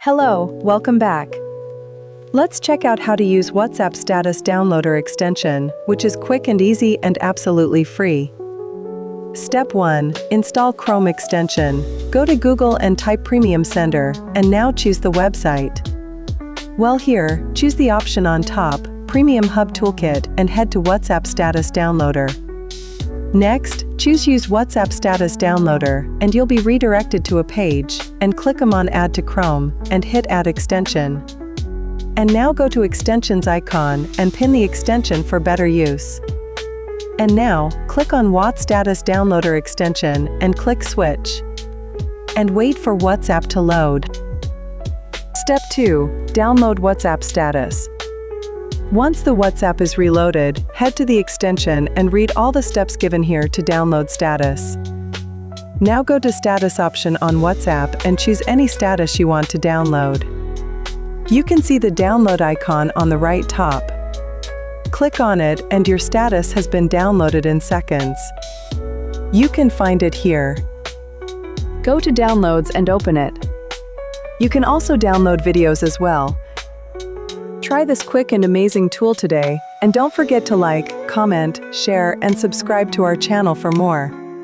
Hello, welcome back. Let's check out how to use WhatsApp Status Downloader extension, which is quick and easy and absolutely free. Step 1. Install Chrome extension. Go to Google and type Premium Sender, and now choose the website. Well, here, choose the option on top, Premium Hub Toolkit, and head to WhatsApp Status Downloader. Next, choose Use WhatsApp Status Downloader, and you'll be redirected to a page, and click on Add to Chrome, and hit Add Extension. And now go to Extensions icon, and pin the extension for better use. And now, click on WhatsApp Status Downloader extension, and click Switch. And wait for WhatsApp to load. Step 2. Download WhatsApp Status. Once the WhatsApp is reloaded, head to the extension and read all the steps given here to download Status. Now go to Status option on WhatsApp and choose any status you want to download. You can see the download icon on the right top. Click on it and your status has been downloaded in seconds. You can find it here. Go to Downloads and open it. You can also download videos as well. Try this quick and amazing tool today, and don't forget to like, comment, share, and subscribe to our channel for more.